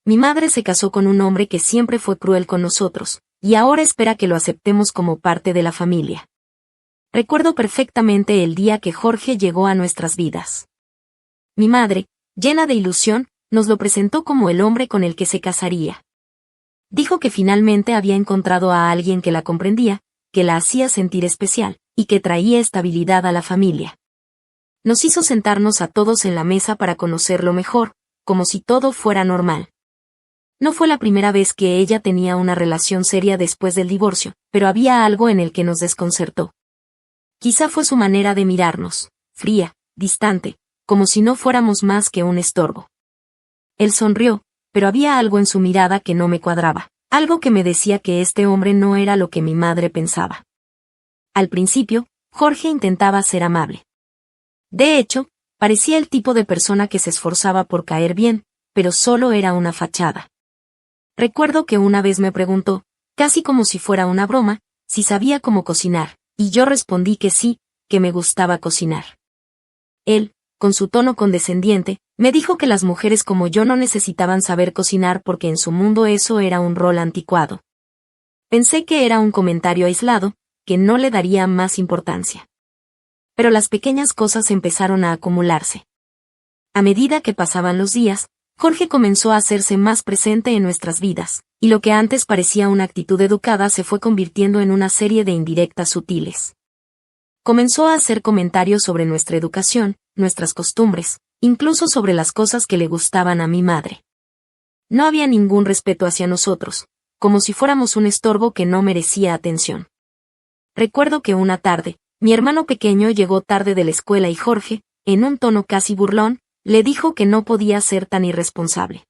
Mi madre se casó con un hombre que siempre fue cruel con nosotros, y ahora espera que lo aceptemos como parte de la familia. Recuerdo perfectamente el día que Jorge llegó a nuestras vidas. Mi madre, llena de ilusión, nos lo presentó como el hombre con el que se casaría. Dijo que finalmente había encontrado a alguien que la comprendía, que la hacía sentir especial, y que traía estabilidad a la familia. Nos hizo sentarnos a todos en la mesa para conocerlo mejor, como si todo fuera normal. No fue la primera vez que ella tenía una relación seria después del divorcio, pero había algo en el que nos desconcertó. Quizá fue su manera de mirarnos, fría, distante, como si no fuéramos más que un estorbo. Él sonrió, pero había algo en su mirada que no me cuadraba, algo que me decía que este hombre no era lo que mi madre pensaba. Al principio, Jorge intentaba ser amable. De hecho, parecía el tipo de persona que se esforzaba por caer bien, pero solo era una fachada. Recuerdo que una vez me preguntó, casi como si fuera una broma, si sabía cómo cocinar, y yo respondí que sí, que me gustaba cocinar. Él, con su tono condescendiente, me dijo que las mujeres como yo no necesitaban saber cocinar porque en su mundo eso era un rol anticuado. Pensé que era un comentario aislado, que no le daría más importancia. Pero las pequeñas cosas empezaron a acumularse. A medida que pasaban los días, Jorge comenzó a hacerse más presente en nuestras vidas, y lo que antes parecía una actitud educada se fue convirtiendo en una serie de indirectas sutiles. Comenzó a hacer comentarios sobre nuestra educación, nuestras costumbres, incluso sobre las cosas que le gustaban a mi madre. No había ningún respeto hacia nosotros, como si fuéramos un estorbo que no merecía atención. Recuerdo que una tarde, mi hermano pequeño llegó tarde de la escuela y Jorge, en un tono casi burlón, le dijo que no podía ser tan irresponsable.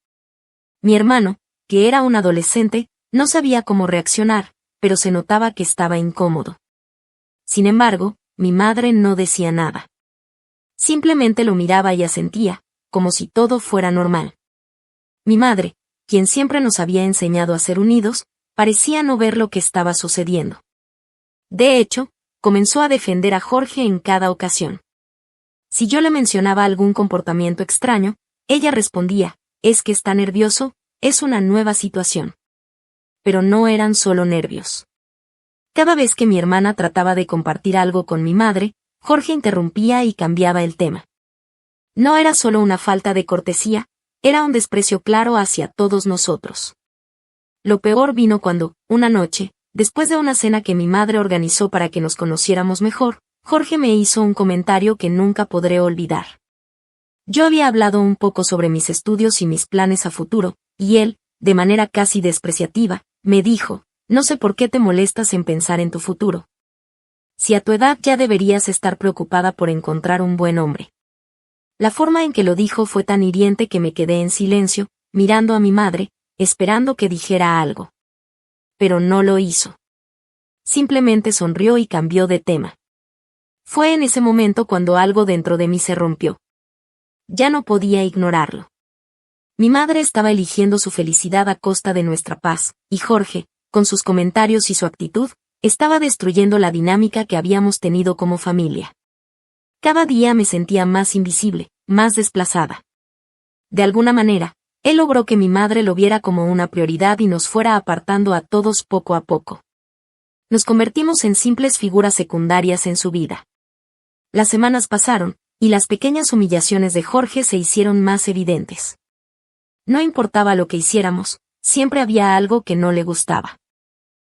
Mi hermano, que era un adolescente, no sabía cómo reaccionar, pero se notaba que estaba incómodo. Sin embargo, mi madre no decía nada. Simplemente lo miraba y asentía, como si todo fuera normal. Mi madre, quien siempre nos había enseñado a ser unidos, parecía no ver lo que estaba sucediendo. De hecho, comenzó a defender a Jorge en cada ocasión. Si yo le mencionaba algún comportamiento extraño, ella respondía, es que está nervioso, es una nueva situación. Pero no eran solo nervios. Cada vez que mi hermana trataba de compartir algo con mi madre, Jorge interrumpía y cambiaba el tema. No era solo una falta de cortesía, era un desprecio claro hacia todos nosotros. Lo peor vino cuando, una noche, después de una cena que mi madre organizó para que nos conociéramos mejor, Jorge me hizo un comentario que nunca podré olvidar. Yo había hablado un poco sobre mis estudios y mis planes a futuro, y él, de manera casi despreciativa, me dijo, no sé por qué te molestas en pensar en tu futuro. Si a tu edad ya deberías estar preocupada por encontrar un buen hombre. La forma en que lo dijo fue tan hiriente que me quedé en silencio, mirando a mi madre, esperando que dijera algo. Pero no lo hizo. Simplemente sonrió y cambió de tema. Fue en ese momento cuando algo dentro de mí se rompió. Ya no podía ignorarlo. Mi madre estaba eligiendo su felicidad a costa de nuestra paz, y Jorge, con sus comentarios y su actitud, estaba destruyendo la dinámica que habíamos tenido como familia. Cada día me sentía más invisible, más desplazada. De alguna manera, él logró que mi madre lo viera como una prioridad y nos fuera apartando a todos poco a poco. Nos convertimos en simples figuras secundarias en su vida. Las semanas pasaron, y las pequeñas humillaciones de Jorge se hicieron más evidentes. No importaba lo que hiciéramos, siempre había algo que no le gustaba.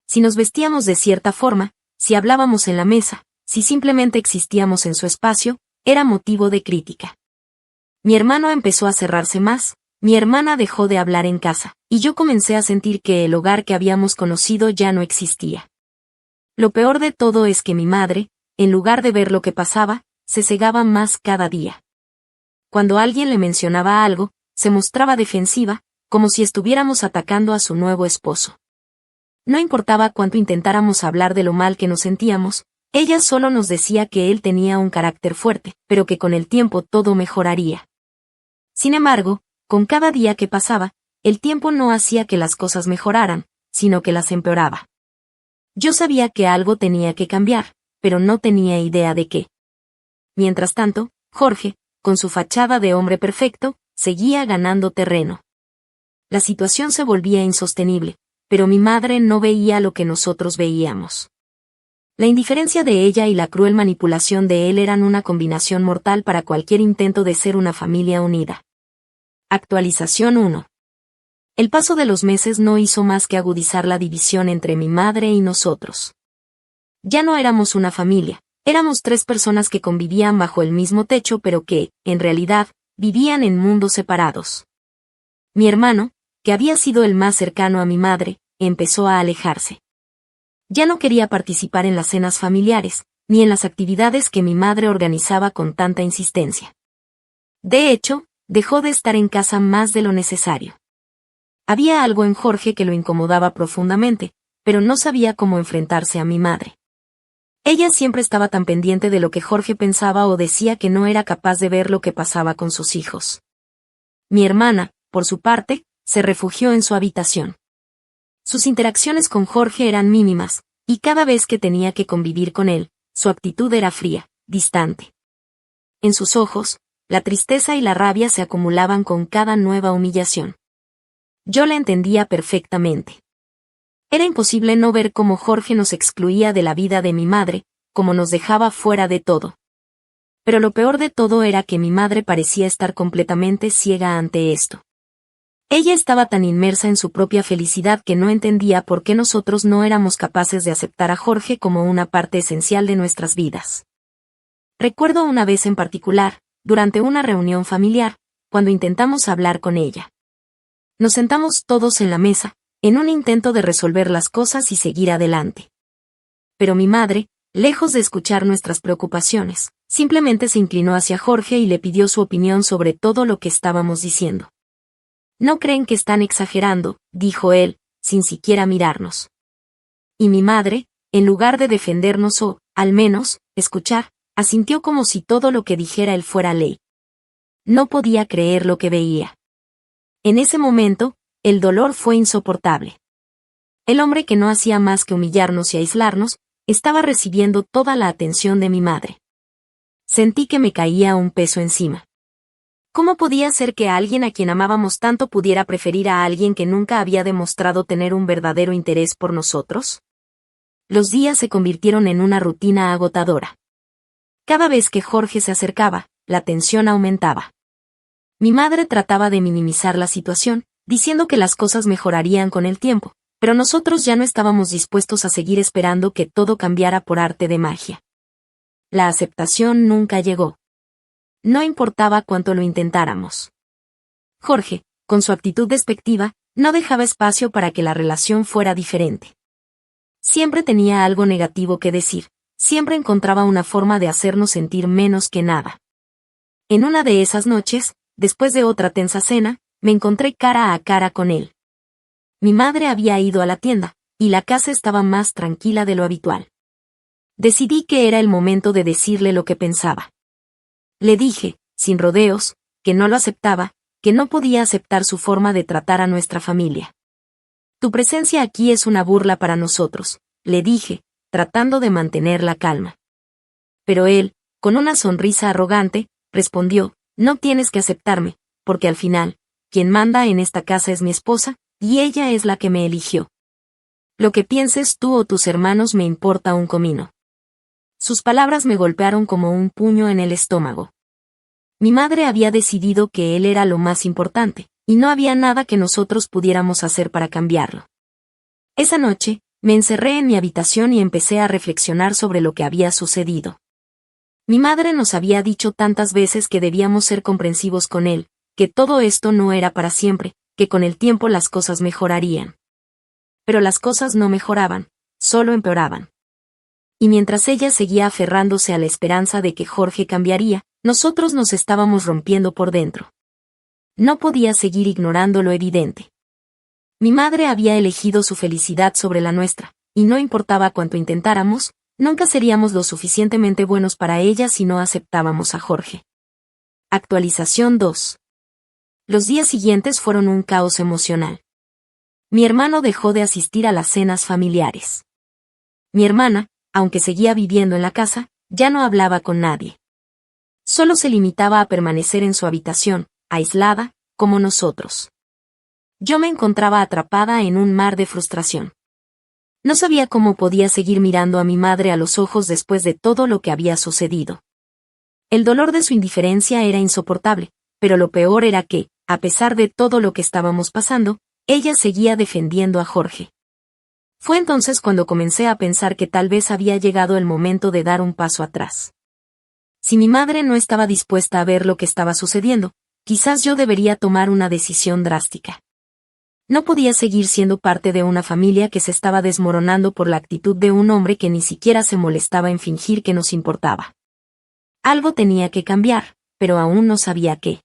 Si nos vestíamos de cierta forma, si hablábamos en la mesa, si simplemente existíamos en su espacio, era motivo de crítica. Mi hermano empezó a cerrarse más, mi hermana dejó de hablar en casa, y yo comencé a sentir que el hogar que habíamos conocido ya no existía. Lo peor de todo es que mi madre, en lugar de ver lo que pasaba, se cegaba más cada día. Cuando alguien le mencionaba algo, se mostraba defensiva, como si estuviéramos atacando a su nuevo esposo. No importaba cuánto intentáramos hablar de lo mal que nos sentíamos, ella solo nos decía que él tenía un carácter fuerte, pero que con el tiempo todo mejoraría. Sin embargo, con cada día que pasaba, el tiempo no hacía que las cosas mejoraran, sino que las empeoraba. Yo sabía que algo tenía que cambiar, pero no tenía idea de qué. Mientras tanto, Jorge, con su fachada de hombre perfecto, seguía ganando terreno. La situación se volvía insostenible, pero mi madre no veía lo que nosotros veíamos. La indiferencia de ella y la cruel manipulación de él eran una combinación mortal para cualquier intento de ser una familia unida. Actualización 1. El paso de los meses no hizo más que agudizar la división entre mi madre y nosotros. Ya no éramos una familia, éramos 3 personas que convivían bajo el mismo techo pero que, en realidad, vivían en mundos separados. Mi hermano, que había sido el más cercano a mi madre, empezó a alejarse. Ya no quería participar en las cenas familiares, ni en las actividades que mi madre organizaba con tanta insistencia. De hecho, dejó de estar en casa más de lo necesario. Había algo en Jorge que lo incomodaba profundamente, pero no sabía cómo enfrentarse a mi madre. Ella siempre estaba tan pendiente de lo que Jorge pensaba o decía que no era capaz de ver lo que pasaba con sus hijos. Mi hermana, por su parte, se refugió en su habitación. Sus interacciones con Jorge eran mínimas, y cada vez que tenía que convivir con él, su actitud era fría, distante. En sus ojos, la tristeza y la rabia se acumulaban con cada nueva humillación. Yo la entendía perfectamente. Era imposible no ver cómo Jorge nos excluía de la vida de mi madre, cómo nos dejaba fuera de todo. Pero lo peor de todo era que mi madre parecía estar completamente ciega ante esto. Ella estaba tan inmersa en su propia felicidad que no entendía por qué nosotros no éramos capaces de aceptar a Jorge como una parte esencial de nuestras vidas. Recuerdo una vez en particular, durante una reunión familiar, cuando intentamos hablar con ella. Nos sentamos todos en la mesa, en un intento de resolver las cosas y seguir adelante. Pero mi madre, lejos de escuchar nuestras preocupaciones, simplemente se inclinó hacia Jorge y le pidió su opinión sobre todo lo que estábamos diciendo. «¿No creen que están exagerando?», dijo él, sin siquiera mirarnos. Y mi madre, en lugar de defendernos o, al menos, escuchar, asintió como si todo lo que dijera él fuera ley. No podía creer lo que veía. En ese momento, el dolor fue insoportable. El hombre que no hacía más que humillarnos y aislarnos, estaba recibiendo toda la atención de mi madre. Sentí que me caía un peso encima. ¿Cómo podía ser que alguien a quien amábamos tanto pudiera preferir a alguien que nunca había demostrado tener un verdadero interés por nosotros? Los días se convirtieron en una rutina agotadora. Cada vez que Jorge se acercaba, la tensión aumentaba. Mi madre trataba de minimizar la situación, diciendo que las cosas mejorarían con el tiempo, pero nosotros ya no estábamos dispuestos a seguir esperando que todo cambiara por arte de magia. La aceptación nunca llegó. No importaba cuánto lo intentáramos. Jorge, con su actitud despectiva, no dejaba espacio para que la relación fuera diferente. Siempre tenía algo negativo que decir, siempre encontraba una forma de hacernos sentir menos que nada. En una de esas noches, después de otra tensa cena, me encontré cara a cara con él. Mi madre había ido a la tienda, y la casa estaba más tranquila de lo habitual. Decidí que era el momento de decirle lo que pensaba. Le dije, sin rodeos, que no lo aceptaba, que no podía aceptar su forma de tratar a nuestra familia. Tu presencia aquí es una burla para nosotros, le dije, tratando de mantener la calma. Pero él, con una sonrisa arrogante, respondió, no tienes que aceptarme, porque al final, quien manda en esta casa es mi esposa, y ella es la que me eligió. Lo que pienses tú o tus hermanos me importa un comino. Sus palabras me golpearon como un puño en el estómago. Mi madre había decidido que él era lo más importante, y no había nada que nosotros pudiéramos hacer para cambiarlo. Esa noche, me encerré en mi habitación y empecé a reflexionar sobre lo que había sucedido. Mi madre nos había dicho tantas veces que debíamos ser comprensivos con él, que todo esto no era para siempre, que con el tiempo las cosas mejorarían. Pero las cosas no mejoraban, solo empeoraban. Y mientras ella seguía aferrándose a la esperanza de que Jorge cambiaría, nosotros nos estábamos rompiendo por dentro. No podía seguir ignorando lo evidente. Mi madre había elegido su felicidad sobre la nuestra, y no importaba cuánto intentáramos, nunca seríamos lo suficientemente buenos para ella si no aceptábamos a Jorge. Actualización 2. Los días siguientes fueron un caos emocional. Mi hermano dejó de asistir a las cenas familiares. Mi hermana, aunque seguía viviendo en la casa, ya no hablaba con nadie. Solo se limitaba a permanecer en su habitación, aislada, como nosotros. Yo me encontraba atrapada en un mar de frustración. No sabía cómo podía seguir mirando a mi madre a los ojos después de todo lo que había sucedido. El dolor de su indiferencia era insoportable, pero lo peor era que, a pesar de todo lo que estábamos pasando, ella seguía defendiendo a Jorge. Fue entonces cuando comencé a pensar que tal vez había llegado el momento de dar un paso atrás. Si mi madre no estaba dispuesta a ver lo que estaba sucediendo, quizás yo debería tomar una decisión drástica. No podía seguir siendo parte de una familia que se estaba desmoronando por la actitud de un hombre que ni siquiera se molestaba en fingir que nos importaba. Algo tenía que cambiar, pero aún no sabía qué.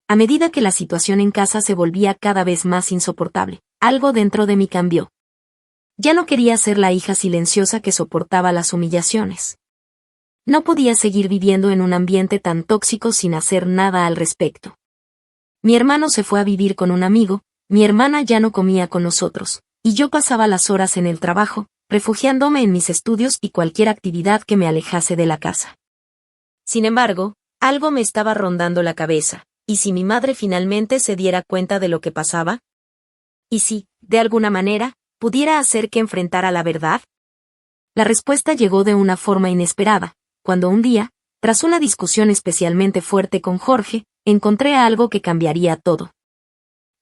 A medida que la situación en casa se volvía cada vez más insoportable, algo dentro de mí cambió. Ya no quería ser la hija silenciosa que soportaba las humillaciones. No podía seguir viviendo en un ambiente tan tóxico sin hacer nada al respecto. Mi hermano se fue a vivir con un amigo, mi hermana ya no comía con nosotros, y yo pasaba las horas en el trabajo, refugiándome en mis estudios y cualquier actividad que me alejase de la casa. Sin embargo, algo me estaba rondando la cabeza, ¿y si mi madre finalmente se diera cuenta de lo que pasaba? ¿Y si, de alguna manera, pudiera hacer que enfrentara la verdad? La respuesta llegó de una forma inesperada, cuando un día, tras una discusión especialmente fuerte con Jorge, encontré algo que cambiaría todo.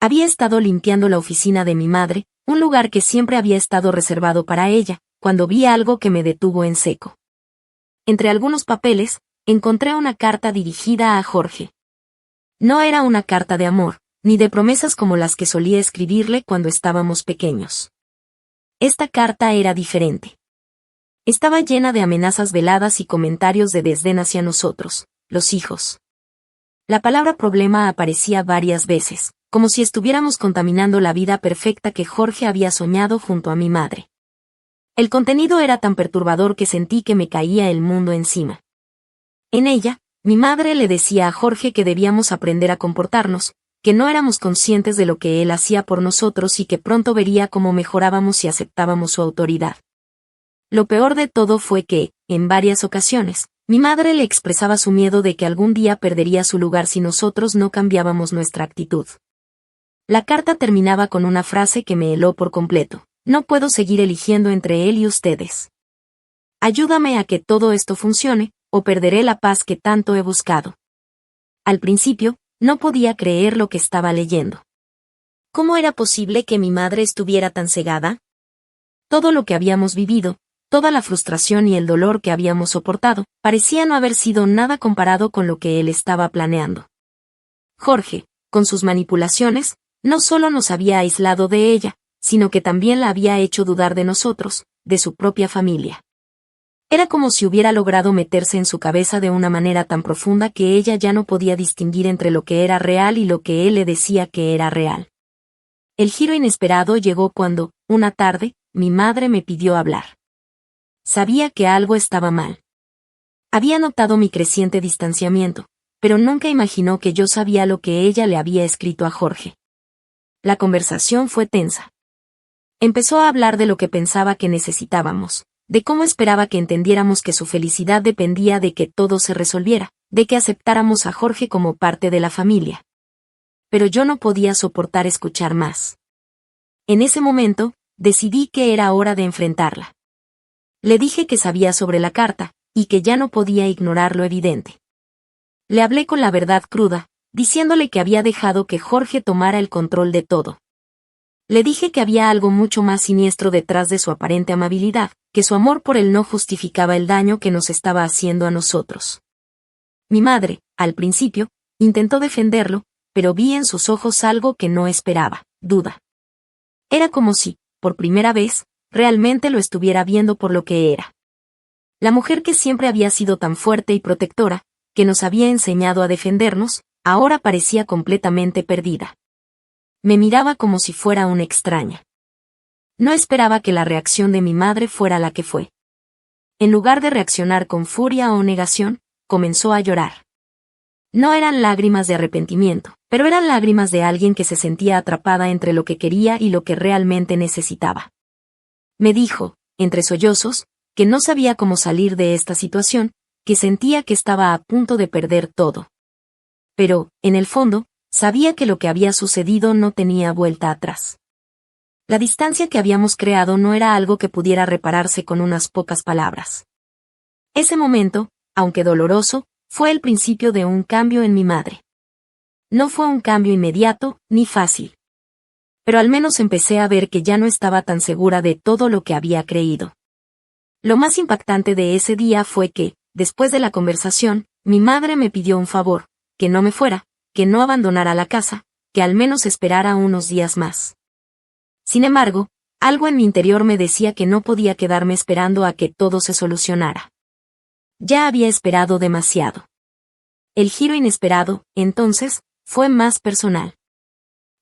Había estado limpiando la oficina de mi madre, un lugar que siempre había estado reservado para ella, cuando vi algo que me detuvo en seco. Entre algunos papeles, encontré una carta dirigida a Jorge. No era una carta de amor, ni de promesas como las que solía escribirle cuando estábamos pequeños. Esta carta era diferente. Estaba llena de amenazas veladas y comentarios de desdén hacia nosotros, los hijos. La palabra problema aparecía varias veces, como si estuviéramos contaminando la vida perfecta que Jorge había soñado junto a mi madre. El contenido era tan perturbador que sentí que me caía el mundo encima. En ella, mi madre le decía a Jorge que debíamos aprender a comportarnos, que no éramos conscientes de lo que él hacía por nosotros y que pronto vería cómo mejorábamos si aceptábamos su autoridad. Lo peor de todo fue que, en varias ocasiones, mi madre le expresaba su miedo de que algún día perdería su lugar si nosotros no cambiábamos nuestra actitud. La carta terminaba con una frase que me heló por completo: no puedo seguir eligiendo entre él y ustedes. Ayúdame a que todo esto funcione, o perderé la paz que tanto he buscado. Al principio, no podía creer lo que estaba leyendo. ¿Cómo era posible que mi madre estuviera tan cegada? Todo lo que habíamos vivido, toda la frustración y el dolor que habíamos soportado, parecía no haber sido nada comparado con lo que él estaba planeando. Jorge, con sus manipulaciones, no solo nos había aislado de ella, sino que también la había hecho dudar de nosotros, de su propia familia. Era como si hubiera logrado meterse en su cabeza de una manera tan profunda que ella ya no podía distinguir entre lo que era real y lo que él le decía que era real. El giro inesperado llegó cuando, una tarde, mi madre me pidió hablar. Sabía que algo estaba mal. Había notado mi creciente distanciamiento, pero nunca imaginó que yo sabía lo que ella le había escrito a Jorge. La conversación fue tensa. Empezó a hablar de lo que pensaba que necesitábamos, de cómo esperaba que entendiéramos que su felicidad dependía de que todo se resolviera, de que aceptáramos a Jorge como parte de la familia. Pero yo no podía soportar escuchar más. En ese momento, decidí que era hora de enfrentarla. Le dije que sabía sobre la carta, y que ya no podía ignorar lo evidente. Le hablé con la verdad cruda, diciéndole que había dejado que Jorge tomara el control de todo. Le dije que había algo mucho más siniestro detrás de su aparente amabilidad, que su amor por él no justificaba el daño que nos estaba haciendo a nosotros. Mi madre, al principio, intentó defenderlo, pero vi en sus ojos algo que no esperaba: duda. Era como si, por primera vez, realmente lo estuviera viendo por lo que era. La mujer que siempre había sido tan fuerte y protectora, que nos había enseñado a defendernos, ahora parecía completamente perdida. Me miraba como si fuera una extraña. No esperaba que la reacción de mi madre fuera la que fue. En lugar de reaccionar con furia o negación, comenzó a llorar. No eran lágrimas de arrepentimiento, pero eran lágrimas de alguien que se sentía atrapada entre lo que quería y lo que realmente necesitaba. Me dijo, entre sollozos, que no sabía cómo salir de esta situación, que sentía que estaba a punto de perder todo. Pero, en el fondo, sabía que lo que había sucedido no tenía vuelta atrás. La distancia que habíamos creado no era algo que pudiera repararse con unas pocas palabras. Ese momento, aunque doloroso, fue el principio de un cambio en mi madre. No fue un cambio inmediato, ni fácil. Pero al menos empecé a ver que ya no estaba tan segura de todo lo que había creído. Lo más impactante de ese día fue que, después de la conversación, mi madre me pidió un favor, que no me fuera, que no abandonara la casa, que al menos esperara unos días más. Sin embargo, algo en mi interior me decía que no podía quedarme esperando a que todo se solucionara. Ya había esperado demasiado. El giro inesperado, entonces, fue más personal.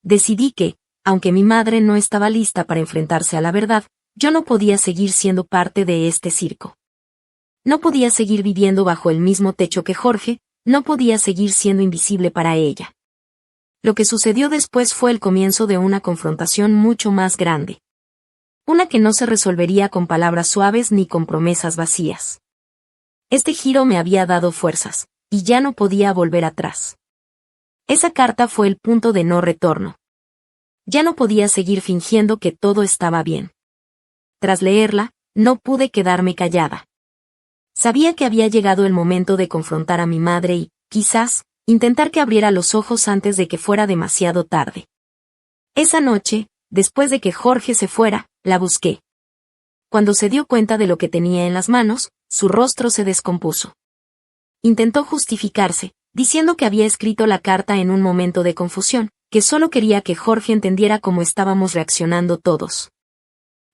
Decidí que, aunque mi madre no estaba lista para enfrentarse a la verdad, yo no podía seguir siendo parte de este circo. No podía seguir viviendo bajo el mismo techo que Jorge, no podía seguir siendo invisible para ella. Lo que sucedió después fue el comienzo de una confrontación mucho más grande. Una que no se resolvería con palabras suaves ni con promesas vacías. Este giro me había dado fuerzas, y ya no podía volver atrás. Esa carta fue el punto de no retorno. Ya no podía seguir fingiendo que todo estaba bien. Tras leerla, no pude quedarme callada. Sabía que había llegado el momento de confrontar a mi madre y, quizás, intentar que abriera los ojos antes de que fuera demasiado tarde. Esa noche, después de que Jorge se fuera, la busqué. Cuando se dio cuenta de lo que tenía en las manos, su rostro se descompuso. Intentó justificarse, diciendo que había escrito la carta en un momento de confusión, que solo quería que Jorge entendiera cómo estábamos reaccionando todos.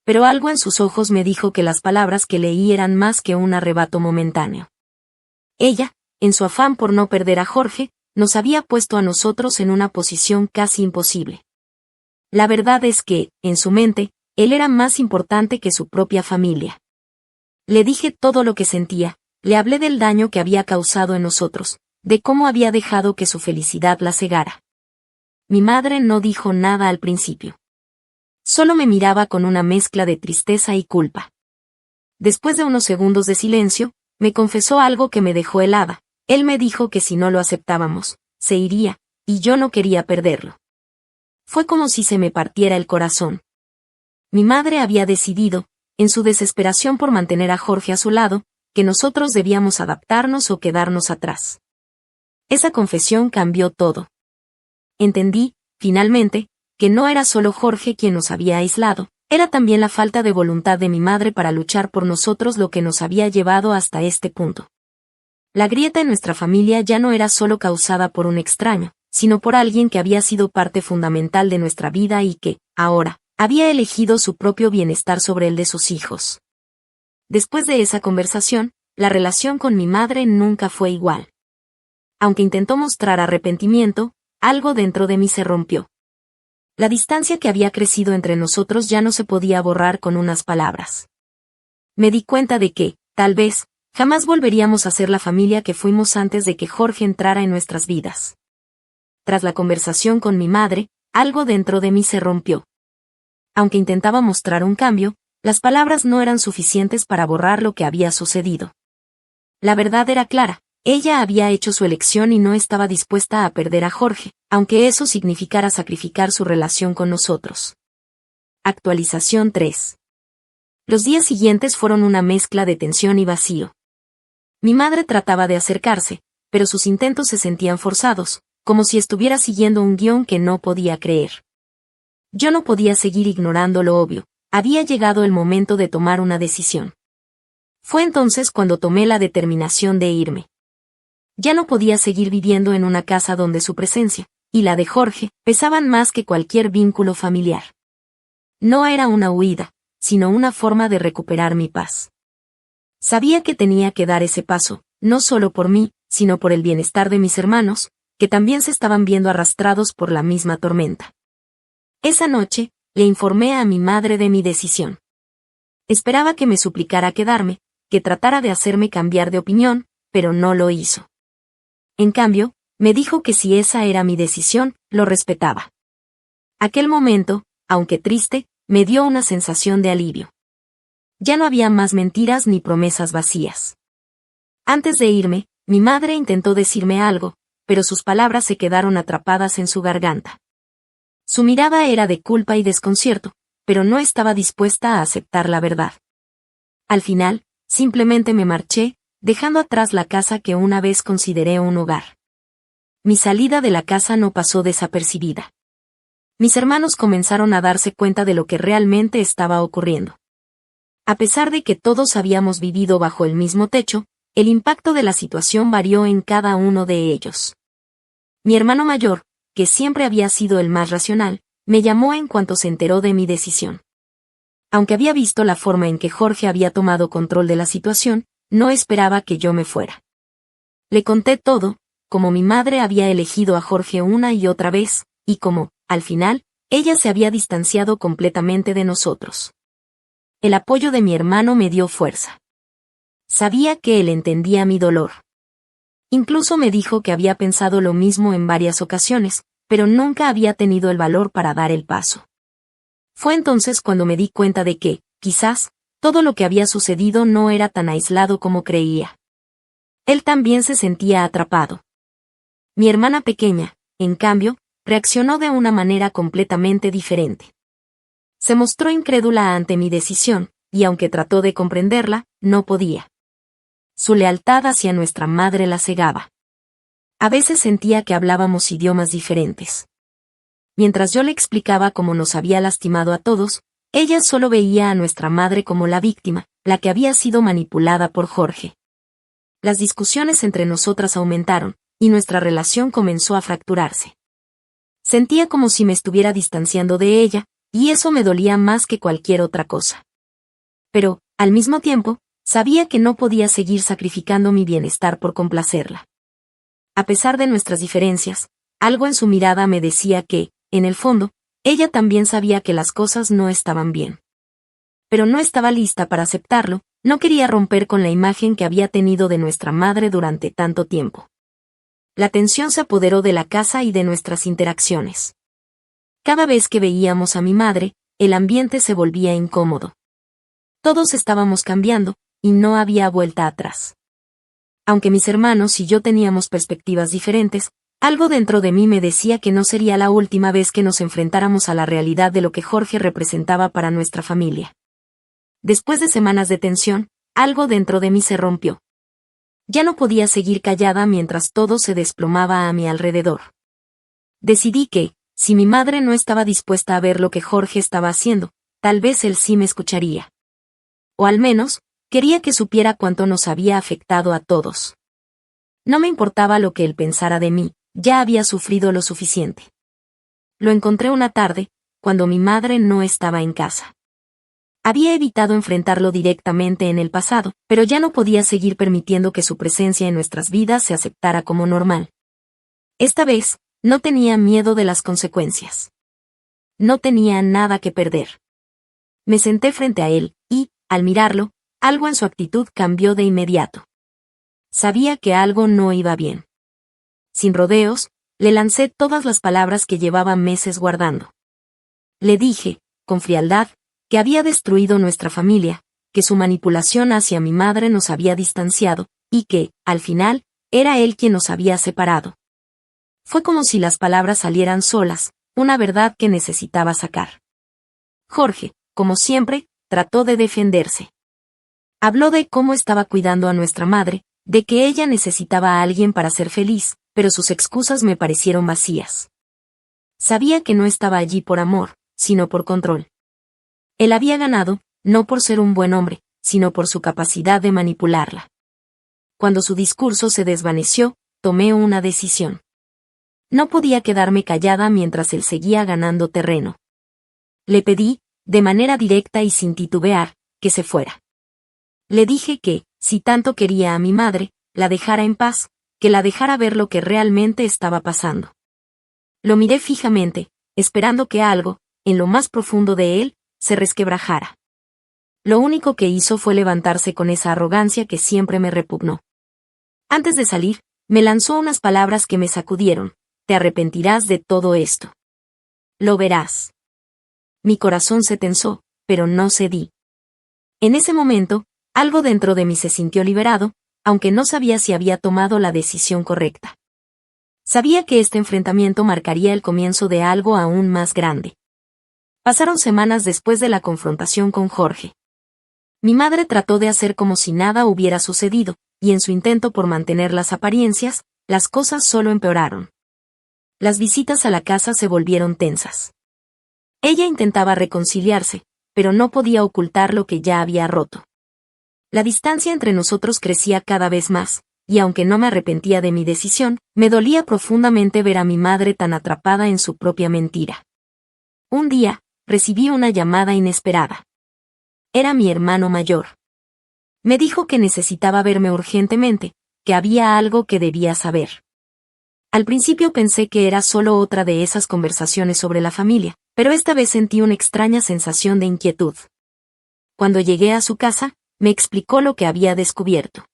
Pero algo en sus ojos me dijo que las palabras que leí eran más que un arrebato momentáneo. Ella, en su afán por no perder a Jorge, nos había puesto a nosotros en una posición casi imposible. La verdad es que, en su mente, él era más importante que su propia familia. Le dije todo lo que sentía, le hablé del daño que había causado en nosotros, de cómo había dejado que su felicidad la cegara. Mi madre no dijo nada al principio. Solo me miraba con una mezcla de tristeza y culpa. Después de unos segundos de silencio, me confesó algo que me dejó helada. Él me dijo que si no lo aceptábamos, se iría, y yo no quería perderlo. Fue como si se me partiera el corazón. Mi madre había decidido, en su desesperación por mantener a Jorge a su lado, que nosotros debíamos adaptarnos o quedarnos atrás. Esa confesión cambió todo. Entendí, finalmente, que no era solo Jorge quien nos había aislado, era también la falta de voluntad de mi madre para luchar por nosotros lo que nos había llevado hasta este punto. La grieta en nuestra familia ya no era solo causada por un extraño, sino por alguien que había sido parte fundamental de nuestra vida y que, ahora, había elegido su propio bienestar sobre el de sus hijos. Después de esa conversación, la relación con mi madre nunca fue igual. Aunque intentó mostrar arrepentimiento, algo dentro de mí se rompió. La distancia que había crecido entre nosotros ya no se podía borrar con unas palabras. Me di cuenta de que, tal vez, jamás volveríamos a ser la familia que fuimos antes de que Jorge entrara en nuestras vidas. Tras la conversación con mi madre, algo dentro de mí se rompió. Aunque intentaba mostrar un cambio, las palabras no eran suficientes para borrar lo que había sucedido. La verdad era clara, ella había hecho su elección y no estaba dispuesta a perder a Jorge, aunque eso significara sacrificar su relación con nosotros. Actualización 3. Los días siguientes fueron una mezcla de tensión y vacío. Mi madre trataba de acercarse, pero sus intentos se sentían forzados, como si estuviera siguiendo un guión que no podía creer. Yo no podía seguir ignorando lo obvio, había llegado el momento de tomar una decisión. Fue entonces cuando tomé la determinación de irme. Ya no podía seguir viviendo en una casa donde su presencia, y la de Jorge, pesaban más que cualquier vínculo familiar. No era una huida, sino una forma de recuperar mi paz. Sabía que tenía que dar ese paso, no solo por mí, sino por el bienestar de mis hermanos, que también se estaban viendo arrastrados por la misma tormenta. Esa noche, le informé a mi madre de mi decisión. Esperaba que me suplicara quedarme, que tratara de hacerme cambiar de opinión, pero no lo hizo. En cambio, me dijo que si esa era mi decisión, lo respetaba. Aquel momento, aunque triste, me dio una sensación de alivio. Ya no había más mentiras ni promesas vacías. Antes de irme, mi madre intentó decirme algo, pero sus palabras se quedaron atrapadas en su garganta. Su mirada era de culpa y desconcierto, pero no estaba dispuesta a aceptar la verdad. Al final, simplemente me marché, dejando atrás la casa que una vez consideré un hogar. Mi salida de la casa no pasó desapercibida. Mis hermanos comenzaron a darse cuenta de lo que realmente estaba ocurriendo. A pesar de que todos habíamos vivido bajo el mismo techo, el impacto de la situación varió en cada uno de ellos. Mi hermano mayor, que siempre había sido el más racional, me llamó en cuanto se enteró de mi decisión. Aunque había visto la forma en que Jorge había tomado control de la situación, no esperaba que yo me fuera. Le conté todo, como mi madre había elegido a Jorge una y otra vez, y como, al final, ella se había distanciado completamente de nosotros. El apoyo de mi hermano me dio fuerza. Sabía que él entendía mi dolor. Incluso me dijo que había pensado lo mismo en varias ocasiones, pero nunca había tenido el valor para dar el paso. Fue entonces cuando me di cuenta de que, quizás, todo lo que había sucedido no era tan aislado como creía. Él también se sentía atrapado. Mi hermana pequeña, en cambio, reaccionó de una manera completamente diferente. Se mostró incrédula ante mi decisión, y aunque trató de comprenderla, no podía. Su lealtad hacia nuestra madre la cegaba. A veces sentía que hablábamos idiomas diferentes. Mientras yo le explicaba cómo nos había lastimado a todos, ella solo veía a nuestra madre como la víctima, la que había sido manipulada por Jorge. Las discusiones entre nosotras aumentaron, y nuestra relación comenzó a fracturarse. Sentía como si me estuviera distanciando de ella, y eso me dolía más que cualquier otra cosa. Pero, al mismo tiempo, sabía que no podía seguir sacrificando mi bienestar por complacerla. A pesar de nuestras diferencias, algo en su mirada me decía que, en el fondo, ella también sabía que las cosas no estaban bien. Pero no estaba lista para aceptarlo, no quería romper con la imagen que había tenido de nuestra madre durante tanto tiempo. La tensión se apoderó de la casa y de nuestras interacciones. Cada vez que veíamos a mi madre, el ambiente se volvía incómodo. Todos estábamos cambiando, y no había vuelta atrás. Aunque mis hermanos y yo teníamos perspectivas diferentes, algo dentro de mí me decía que no sería la última vez que nos enfrentáramos a la realidad de lo que Jorge representaba para nuestra familia. Después de semanas de tensión, algo dentro de mí se rompió. Ya no podía seguir callada mientras todo se desplomaba a mi alrededor. Decidí que, si mi madre no estaba dispuesta a ver lo que Jorge estaba haciendo, tal vez él sí me escucharía. O al menos, quería que supiera cuánto nos había afectado a todos. No me importaba lo que él pensara de mí, ya había sufrido lo suficiente. Lo encontré una tarde, cuando mi madre no estaba en casa. Había evitado enfrentarlo directamente en el pasado, pero ya no podía seguir permitiendo que su presencia en nuestras vidas se aceptara como normal. Esta vez, no tenía miedo de las consecuencias. No tenía nada que perder. Me senté frente a él, y, al mirarlo, algo en su actitud cambió de inmediato. Sabía que algo no iba bien. Sin rodeos, le lancé todas las palabras que llevaba meses guardando. Le dije, con frialdad, que había destruido nuestra familia, que su manipulación hacia mi madre nos había distanciado, y que, al final, era él quien nos había separado. Fue como si las palabras salieran solas, una verdad que necesitaba sacar. Jorge, como siempre, trató de defenderse. Habló de cómo estaba cuidando a nuestra madre, de que ella necesitaba a alguien para ser feliz, pero sus excusas me parecieron vacías. Sabía que no estaba allí por amor, sino por control. Él había ganado, no por ser un buen hombre, sino por su capacidad de manipularla. Cuando su discurso se desvaneció, tomé una decisión. No podía quedarme callada mientras él seguía ganando terreno. Le pedí, de manera directa y sin titubear, que se fuera. Le dije que, si tanto quería a mi madre, la dejara en paz, que la dejara ver lo que realmente estaba pasando. Lo miré fijamente, esperando que algo, en lo más profundo de él, se resquebrajara. Lo único que hizo fue levantarse con esa arrogancia que siempre me repugnó. Antes de salir, me lanzó unas palabras que me sacudieron: te arrepentirás de todo esto. Lo verás. Mi corazón se tensó, pero no cedí. En ese momento, algo dentro de mí se sintió liberado, aunque no sabía si había tomado la decisión correcta. Sabía que este enfrentamiento marcaría el comienzo de algo aún más grande. Pasaron semanas después de la confrontación con Jorge. Mi madre trató de hacer como si nada hubiera sucedido, y en su intento por mantener las apariencias, las cosas solo empeoraron. Las visitas a la casa se volvieron tensas. Ella intentaba reconciliarse, pero no podía ocultar lo que ya había roto. La distancia entre nosotros crecía cada vez más, y aunque no me arrepentía de mi decisión, me dolía profundamente ver a mi madre tan atrapada en su propia mentira. Un día, recibí una llamada inesperada. Era mi hermano mayor. Me dijo que necesitaba verme urgentemente, que había algo que debía saber. Al principio pensé que era solo otra de esas conversaciones sobre la familia, pero esta vez sentí una extraña sensación de inquietud. Cuando llegué a su casa, me explicó lo que había descubierto.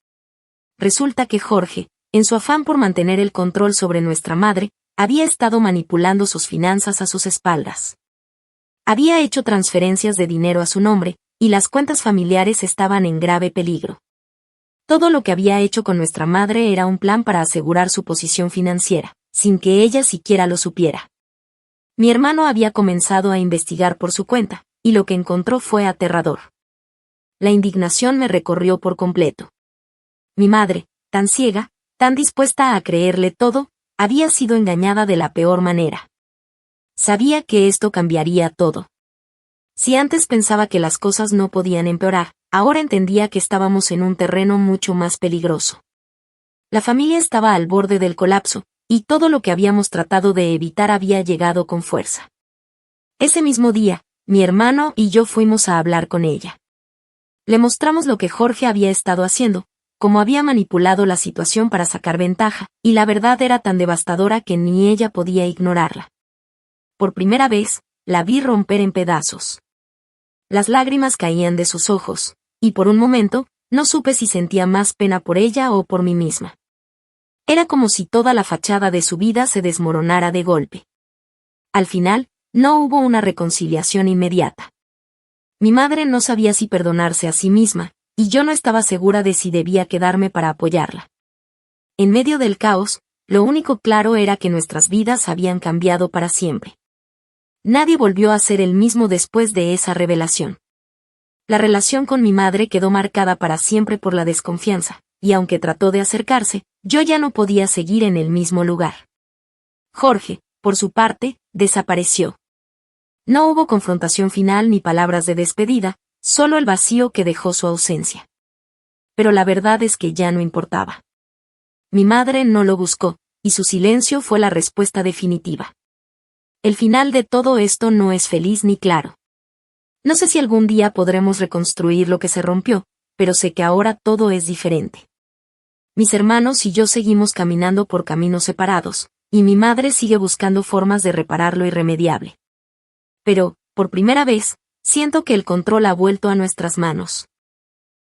Resulta que Jorge, en su afán por mantener el control sobre nuestra madre, había estado manipulando sus finanzas a sus espaldas. Había hecho transferencias de dinero a su nombre, y las cuentas familiares estaban en grave peligro. Todo lo que había hecho con nuestra madre era un plan para asegurar su posición financiera, sin que ella siquiera lo supiera. Mi hermano había comenzado a investigar por su cuenta, y lo que encontró fue aterrador. La indignación me recorrió por completo. Mi madre, tan ciega, tan dispuesta a creerle todo, había sido engañada de la peor manera. Sabía que esto cambiaría todo. Si antes pensaba que las cosas no podían empeorar, ahora entendía que estábamos en un terreno mucho más peligroso. La familia estaba al borde del colapso, y todo lo que habíamos tratado de evitar había llegado con fuerza. Ese mismo día, mi hermano y yo fuimos a hablar con ella. Le mostramos lo que Jorge había estado haciendo, cómo había manipulado la situación para sacar ventaja, y la verdad era tan devastadora que ni ella podía ignorarla. Por primera vez, la vi romper en pedazos. Las lágrimas caían de sus ojos, y por un momento, no supe si sentía más pena por ella o por mí misma. Era como si toda la fachada de su vida se desmoronara de golpe. Al final, no hubo una reconciliación inmediata. Mi madre no sabía si perdonarse a sí misma, y yo no estaba segura de si debía quedarme para apoyarla. En medio del caos, lo único claro era que nuestras vidas habían cambiado para siempre. Nadie volvió a ser el mismo después de esa revelación. La relación con mi madre quedó marcada para siempre por la desconfianza, y aunque trató de acercarse, yo ya no podía seguir en el mismo lugar. Jorge, por su parte, desapareció. No hubo confrontación final ni palabras de despedida, solo el vacío que dejó su ausencia. Pero la verdad es que ya no importaba. Mi madre no lo buscó, y su silencio fue la respuesta definitiva. El final de todo esto no es feliz ni claro. No sé si algún día podremos reconstruir lo que se rompió, pero sé que ahora todo es diferente. Mis hermanos y yo seguimos caminando por caminos separados, y mi madre sigue buscando formas de reparar lo irremediable. Pero, por primera vez, siento que el control ha vuelto a nuestras manos.